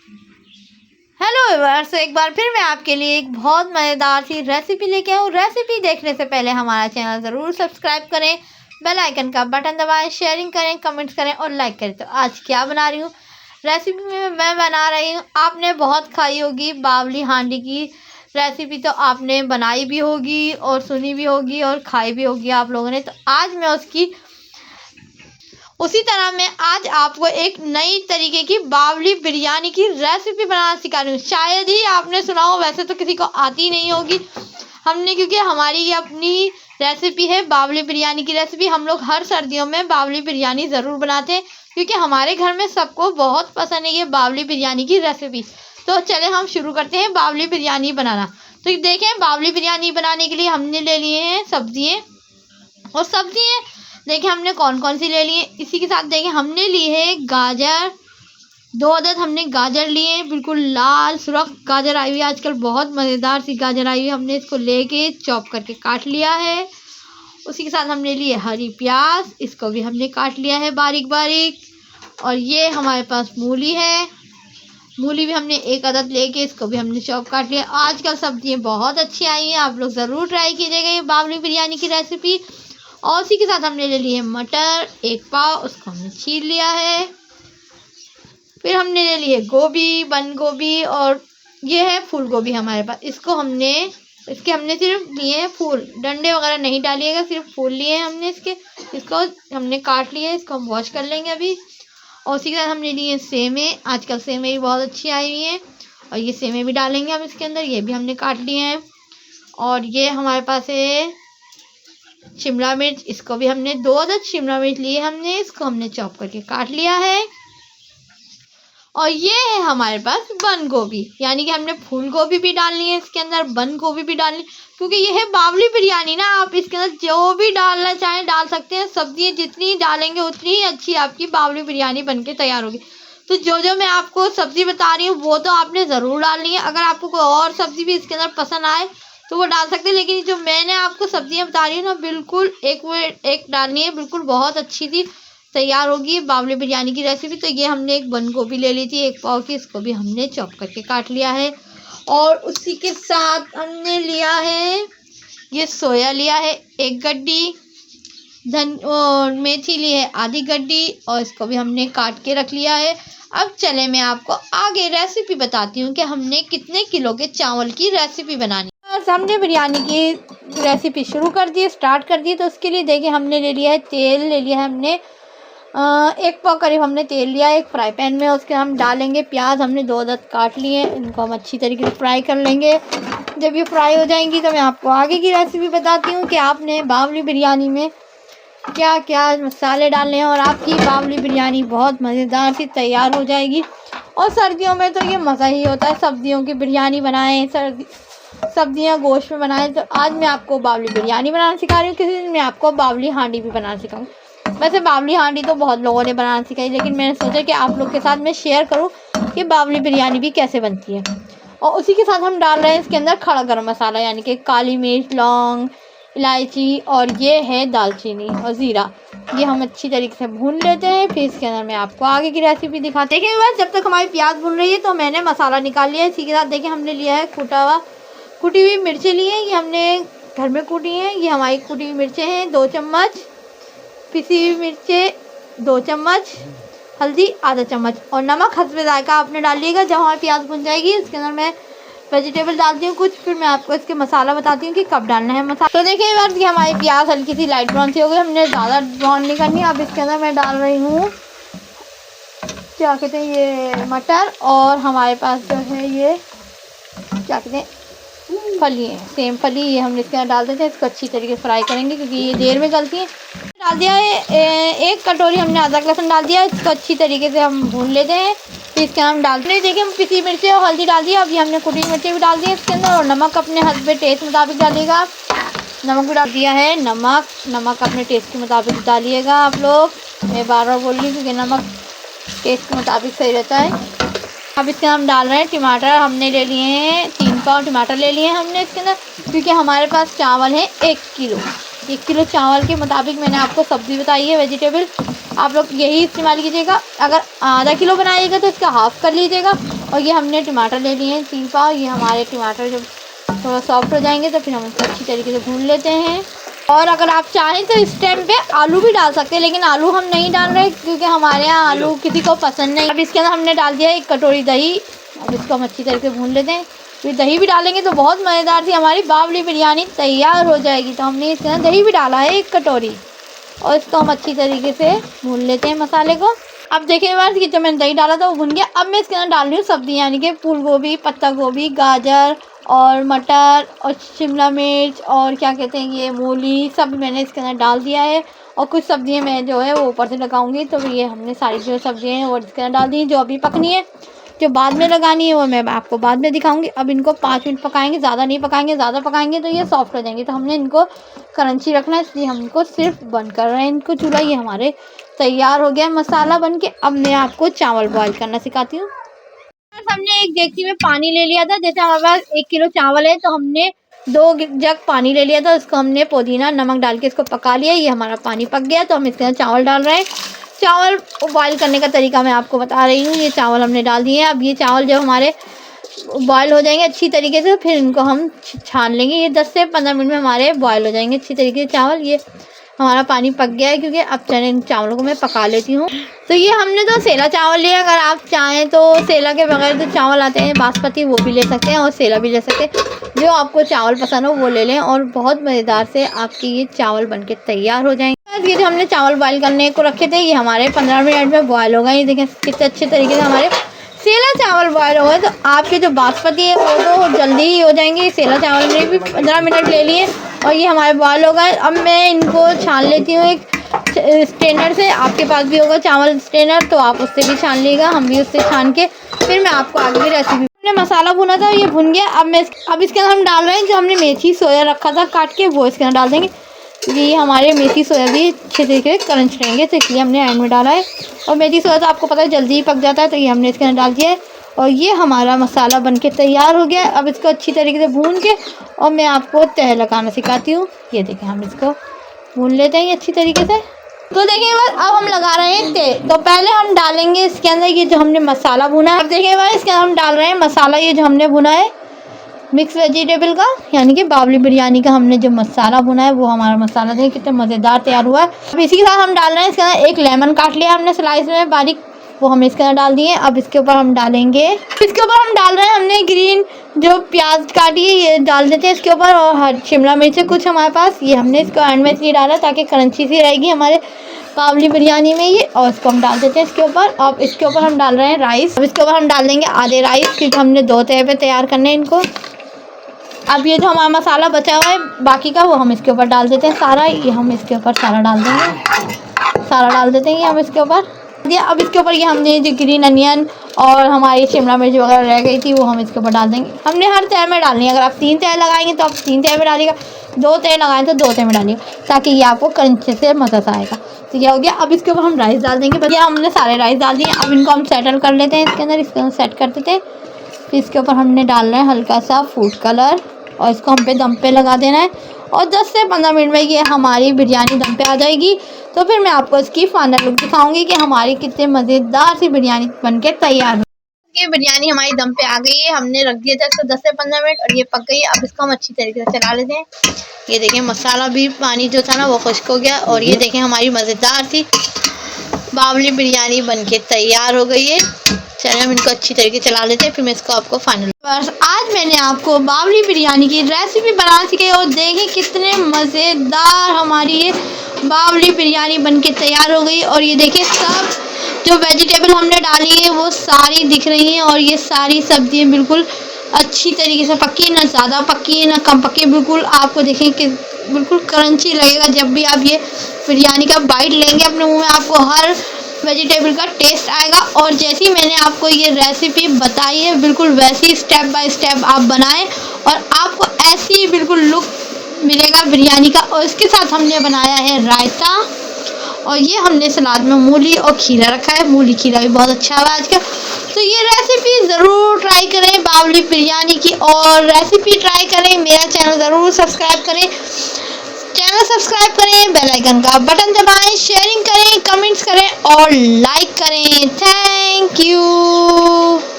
Hello viewers, एक बार फिर मैं आपके लिए एक बहुत मज़ेदार सी रेसिपी लेके आऊँ। रेसिपी देखने से पहले हमारा चैनल ज़रूर सब्सक्राइब करें, बेल आइकन का बटन दबाएं, शेयरिंग करें, कमेंट्स करें और लाइक करें। तो आज क्या बना रही हूँ रेसिपी में, मैं बना रही हूँ, आपने बहुत खाई होगी बावली हांडी की रेसिपी, तो आपने बनाई भी होगी और सुनी भी होगी और खाई भी होगी आप लोगों ने। तो आज मैं उसी तरह मैं आज आपको एक नई तरीके की बावली बिरयानी की रेसिपी बनाना सिखा रही हूँ। शायद ही आपने सुना हो, वैसे तो किसी को आती नहीं होगी। क्योंकि हमारी ये अपनी रेसिपी है बावली बिरयानी की रेसिपी। हम लोग हर सर्दियों में बावली बिरयानी ज़रूर बनाते हैं क्योंकि हमारे घर में सबको बहुत पसंद है ये बावली बिरयानी की रेसिपी। तो चले हम शुरू करते हैं बावली बिरयानी बनाना। तो देखें, बावली बिरयानी बनाने के लिए हमने ले लिए हैं सब्जियाँ, और सब्जियाँ देखिए हमने कौन कौन सी ले ली है। इसी के साथ देखिए हमने ली है गाजर, 2 अदद हमने गाजर लिए हैं, बिल्कुल लाल सुरख गाजर आई हुई है, आजकल बहुत मज़ेदार सी गाजर आई हुई है। हमने इसको लेके चॉप करके काट लिया है। उसी के साथ हमने लिए हरी प्याज, इसको भी हमने काट लिया है बारीक बारीक। और ये हमारे पास मूली है, मूली भी हमने 1 अदद लेके इसको भी हमने चॉप काट लिया। आजकल सब्जियाँ बहुत अच्छी आई हैं, आप लोग ज़रूर ट्राई कीजिएगा ये बावली बिरयानी की रेसिपी। और उसी के साथ हमने ले लिए मटर 1 पाव, उसको हमने छील लिया है। फिर हमने ले लिए गोभी, बंद गोभी, और ये है फूल गोभी हमारे पास। इसके हमने सिर्फ लिए हैं फूल, डंडे वगैरह नहीं डालिएगा, सिर्फ फूल लिए हैं हमने इसको हमने काट लिया है। इसको हम वॉश कर लेंगे अभी। और उसी के साथ हमने लिए सेमे, आजकल सेमे भी बहुत अच्छी आई हुई हैं, और ये सेमे भी डालेंगे हम इसके अंदर, ये भी हमने काट लिए हैं। और ये हमारे पास है शिमला मिर्च, इसको भी हमने 2 अदद शिमला मिर्च लिए हमने, इसको हमने चॉप करके काट लिया है। और ये है हमारे पास बंद गोभी, यानी कि हमने फूल गोभी भी डालनी है इसके अंदर, बंद गोभी भी डालनी, क्योंकि ये है बावली बिरयानी ना, आप इसके अंदर जो भी डालना चाहें डाल सकते हैं। सब्जियाँ जितनी डालेंगे उतनी ही अच्छी आपकी बावली बिरयानी बन के तैयार होगी। तो जो मैं आपको सब्ज़ी बता रही हूँ वो तो आपने ज़रूर डालनी है। अगर आपको कोई और सब्ज़ी भी इसके अंदर पसंद आए तो वो डाल सकते हैं, लेकिन जो मैंने आपको सब्जियां बता रही हूँ ना, बिल्कुल एक डालनी है, बिल्कुल बहुत अच्छी सी तैयार होगी बावली बिरयानी की रेसिपी। तो ये हमने एक बंद गोभी ले ली थी 1 पाव की, इसको भी हमने चॉप करके काट लिया है। और उसी के साथ हमने लिया है ये सोया लिया है 1 गड्डी, और मेथी ली है आधी गड्डी, और इसको भी हमने काट के रख लिया है। अब चले मैं आपको आगे रेसिपी बताती हूँ कि हमने कितने किलो के चावल की रेसिपी बनानी। बस हमने बिरयानी की रेसिपी शुरू कर दी, स्टार्ट कर दी। तो उसके लिए देखिए हमने ले लिया है तेल, ले लिया है हमने 1 पाव करीब हमने तेल लिया है एक फ्राई पैन में। उसके हम डालेंगे प्याज, हमने 2 अदद काट लिए हैं, इनको हम अच्छी तरीके से फ्राई कर लेंगे। जब ये फ्राई हो जाएंगी तो मैं आपको आगे की रेसिपी बताती हूँ कि आपने बावली बिरयानी में क्या क्या मसाले डालने हैं, और आपकी बावली बिरयानी बहुत मज़ेदार सी तैयार हो जाएगी। और सर्दियों में तो ये मज़ा ही होता है, सब्जियों की बिरयानी बनाएं, सब्जियां गोश्त में बनाएं। तो आज मैं आपको बावली बिरयानी बनाना सिखा रही हूँ, किसी दिन मैं आपको बावली हांडी भी बनाना सिखाऊंगी। वैसे बावली हांडी तो बहुत लोगों ने बनाना सिखाई, लेकिन मैंने सोचा कि आप लोग के साथ मैं शेयर करूँ कि बावली बिरयानी भी कैसे बनती है। और उसी के साथ हम डाल रहे हैं इसके अंदर खड़ा गरम मसाला, यानी कि काली मिर्च, लौंग, इलायची, और ये है दालचीनी और ज़ीरा। ये हम अच्छी तरीके से भून लेते हैं, फिर इसके अंदर मैं आपको आगे की रेसिपी दिखाते हैं। बस जब तक हमारी प्याज भून रही है तो मैंने मसाला निकाल लिया है। इसी के साथ देखिए हमने लिया है कुटी हुई मिर्चें ली हैं, ये हमने घर में कूटी हैं। ये हमारी कुटी हुई मिर्चें हैं 2 चम्मच, पिसी हुई मिर्चें 2 चम्मच, हल्दी आधा चम्मच, और नमक हस्बे जायका आपने डालिएगा। जब हमारी प्याज भुन जाएगी इसके अंदर मैं वेजिटेबल डालती हूँ कुछ, फिर मैं आपको इसके मसाला बताती हूँ कि कब डालना है मसाला। तो देखिए बात कि हमारी प्याज हल्की सी लाइट ब्राउन सी हो गई, हमने ज़्यादा ब्राउन नहीं करनी। अब इसके अंदर मैं डाल रही हूँ क्या कहते हैं ये मटर, और हमारे पास जो है ये क्या कहते हैं फली है, सेम फली, ये हम इसके अंदर डाल देते हैं। इसको अच्छी तरीके से फ्राई करेंगे क्योंकि ये देर में गलती है। डाल दिया है 1 कटोरी हमने अदरक लहसुन डाल दिया, इसको अच्छी तरीके से हम भून लेते हैं। फिर इसके हम डालते हैं, देखिए हम पिसी मिर्ची और हल्दी डाल दिया। अभी हमने कुटी मिर्ची भी डाल दी है इसके अंदर, और नमक अपने हस्बे टेस्ट मुताबिक डालिएगा। नमक भी डाल दिया है, नमक अपने टेस्ट के मुताबिक डालिएगा आप लोग। मैं बार बोल रही हूँ क्योंकि नमक टेस्ट के मुताबिक सही रहता है। अब इसके हम डाल रहे हैं टमाटर, हमने ले लिए हैं 3 पाव टमाटर ले लिए हैं हमने इसके अंदर, क्योंकि हमारे पास चावल है 1 किलो। 1 किलो चावल के मुताबिक मैंने आपको सब्ज़ी बताई है वेजिटेबल, आप लोग यही इस्तेमाल कीजिएगा। अगर आधा किलो बनाइएगा तो इसका हाफ़ कर लीजिएगा, और ये हमने टमाटर ले लिए हैं 3 पाव। ये हमारे टमाटर जब थोड़ा सॉफ्ट हो जाएंगे तो फिर हम इसको अच्छी तरीके से भून लेते हैं। और अगर आप चाहें तो इस टाइम पे आलू भी डाल सकते हैं, लेकिन आलू हम नहीं डाल रहे क्योंकि हमारे यहाँ आलू किसी को पसंद नहीं। अब इसके अंदर हमने डाल दिया 1 कटोरी दही। अब इसको हम अच्छी तरीके से भून लेते हैं। फिर दही भी डालेंगे तो बहुत मज़ेदार सी हमारी बावली बिरयानी तैयार हो जाएगी। तो हमने इसके अंदर दही भी डाला है 1 कटोरी और इसको हम अच्छी तरीके से भून लेते हैं मसाले को। अब देखिए बार कि जो मैंने दही डाला था वो भुन गया। अब मैं इसके अंदर डाल रही हूँ सब्ज़ी, यानी कि फूल गोभी, पत्ता गोभी, गाजर और मटर और शिमला मिर्च और क्या कहते हैं ये मूली, सब मैंने इसके अंदर डाल दिया है। और कुछ सब्ज़ियाँ मैं जो है वो ऊपर से लगाऊंगी। तो ये हमने सारी जो सब्ज़ियाँ हैं वो इसके अंदर डाल दी हैं। जो अभी पकनी है, जो बाद में लगानी है वो मैं आपको बाद में दिखाऊंगी। अब इनको 5 मिनट पकाएंगे, ज़्यादा नहीं पकाएंगे, ज़्यादा पकाएंगे तो ये सॉफ्ट हो जाएंगे। तो हमने इनको क्रंची रखना है, इसलिए हम इनको सिर्फ बंद कर रहे हैं इनको चूल्हा। ये हमारे तैयार हो गया मसाला बन के। अब मैं आपको चावल बॉईल करना सिखाती हूँ। हमने एक डेगची में पानी ले लिया था। जैसे हमारे पास 1 किलो चावल है तो हमने 2 जग पानी ले लिया था। उसको हमने पुदीना नमक डाल के इसको पका लिया। ये हमारा पानी पक गया तो हम इसके अंदर चावल डाल रहे हैं। चावल बॉईल करने का तरीका मैं आपको बता रही हूँ। ये चावल हमने डाल दिए हैं। अब ये चावल जब हमारे बॉईल हो जाएंगे अच्छी तरीके से, फिर इनको हम छान लेंगे। ये 10 से 15 मिनट में हमारे बॉईल हो जाएंगे अच्छी तरीके से चावल। ये हमारा पानी पक गया है क्योंकि अब चने इन चावलों को मैं पका लेती हूँ। तो ये हमने तो सेला चावल लिया। अगर आप चाहें तो सेला के बगैर जो चावल आते हैं बासमती वो भी ले सकते हैं और सेला भी ले सकते हैं। जो आपको चावल पसंद हो वो ले लें और बहुत मज़ेदार से आपके ये चावल बनके तैयार हो जाएंगे। ये जो हमने चावल बॉईल करने को रखे थे ये हमारे 15 मिनट में बॉयल हो गए। ये देखें कितने अच्छे तरीके से हमारे सेला चावल बॉयल हो गए। तो आपके जो बासमती है वो तो जल्दी ही हो जाएंगे। सेला चावल में भी 15 मिनट ले लिए और ये हमारे बॉयल हो गए। अब मैं इनको छान लेती हूँ एक स्ट्रेनर से। आपके पास भी होगा चावल स्ट्रेनर तो आप उससे भी छान लीजिएगा। हम भी उससे छान के फिर मैं आपको आगे की रेसिपी। हमने मसाला भुना था, ये भुन गया। अब इसके अंदर हम डाल रहे हैं जो हमने मेथी सोया रखा था काट के, वो इसके अंदर डाल देंगे। ये हमारे मेथी सोया भी अच्छे तरीके से क्रंच रहेंगे तो इसलिए हमने एंड में डाला है। और मेथी सोया तो आपको पता है जल्दी ही पक जाता है तो ये हमने इसके अंदर डाल दिया है। और ये हमारा मसाला बनके तैयार हो गया। अब इसको अच्छी तरीके से भून के और मैं आपको तह लगाना सिखाती हूँ। ये देखें हम इसको भून लेते हैं अच्छी तरीके से। तो देखिए बस अब हम लगा रहे हैं तह। तो पहले हम डालेंगे इसके अंदर ये जो हमने मसाला भुना है। अब देखिए बस इसके अंदर हम डाल रहे हैं मसाला, ये जो हमने भुना है मिक्स वेजिटेबल का, यानी कि बावली बिरयानी का हमने जो मसाला भुना है वो हमारा मसाला देखिए कितना मज़ेदार तैयार हुआ है। अब इसी के साथ हम डाल रहे हैं इसके अंदर 1 लेमन काट लिया हमने स्लाइस में बारीक, वो हम इसके अंदर डाल दिए। अब इसके ऊपर हम डालेंगे, इसके ऊपर हम डाल रहे हैं हमने ग्रीन जो प्याज काटी है ये डाल देते हैं इसके ऊपर। और शिमला मिर्च कुछ हमारे पास, ये हमने इसको एंड में इसलिए डाला ताकि क्रंची सी रहेगी हमारे बावली बिरयानी में ये। और इसको हम डाल देते हैं इसके ऊपर। अब इसके ऊपर हम डाल रहे हैं राइस। अब इसके ऊपर हम डाल देंगे आधे राइस क्योंकि हमने 2 तह पे तैयार करने हैं इनको। अब ये जो हमारा मसाला बचा हुआ है बाकी का वो हम इसके ऊपर डाल देते हैं सारा। ये हम इसके ऊपर सारा डाल देंगे, सारा डाल देते हैं ये हम इसके ऊपर। ये अब इसके ऊपर ये हमने जो ग्रीन अनियन और हमारी शिमला मिर्च वगैरह रह गई थी वो हम इसके ऊपर डाल देंगे। हमने हर तह में डालनी है। अगर आप 3 तह लगाएंगे तो आप 3 तह में डालिएगा, 2 तह लगाएं तो 2 तह में डालिएगा ताकि ये आपको क्रंची से मज़ा आएगा। तो ये हो गया। अब इसके ऊपर हम राइस डाल देंगे। बस ये हमने सारे राइस डाल दिए। अब इनको हम सेटल कर लेते हैं इसके अंदर सेट कर देते हैं। फिर इसके ऊपर हमने डालना है हल्का सा फूड कलर और इसको हम पे दम पे लगा देना है। और 10 से 15 मिनट में ये हमारी बिरयानी दम पे आ जाएगी। तो फिर मैं आपको इसकी फाइनल लुक दिखाऊंगी कि हमारी कितने मज़ेदार सी बिरयानी बनके तैयार हो। ये बिरयानी हमारी दम पे आ गई है। हमने रख दिया था इसको 10 से 15 मिनट और ये पक गई है। अब इसको हम अच्छी तरीके से चला लेते हैं। ये देखें मसाला भी पानी जो था ना वो खुश्क हो गया। और ये देखें हमारी मज़ेदार सी बावली बिरयानी बनके तैयार हो गई है। चलिए हम इनको अच्छी तरीके से चला लेते हैं फिर मैं इसको आपको फाइनल। बस आज मैंने आपको बावली बिरयानी की रेसिपी बनाना सिखाई और देखें कितने मज़ेदार हमारी ये बावली बिरयानी बनके तैयार हो गई। और ये देखें सब जो वेजिटेबल हमने डाली है वो सारी दिख रही हैं और ये सारी सब्जियां बिल्कुल अच्छी तरीके से पकी, ना ज़्यादा पकी है ना कम पकी, बिल्कुल आपको देखें कि बिल्कुल क्रंची लगेगा। जब भी आप ये बिरयानी का बाइट लेंगे अपने मुँह में आपको हर वेजिटेबल का टेस्ट आएगा। और जैसी मैंने आपको ये रेसिपी बताई है बिल्कुल वैसी स्टेप बाय स्टेप आप बनाएं और आपको ऐसी बिल्कुल लुक मिलेगा बिरयानी का। और इसके साथ हमने बनाया है रायता और ये हमने सलाद में मूली और खीरा रखा है। मूली खीरा भी बहुत अच्छा हुआ आज का। तो ये रेसिपी ज़रूर ट्राई करें बावली बिरयानी की और रेसिपी ट्राई करें। मेरा चैनल ज़रूर सब्सक्राइब करें, चैनल सब्सक्राइब करें, बेल आइकन का बटन दबाएं, शेयरिंग करें, कमेंट्स करें और लाइक करें। Thank you.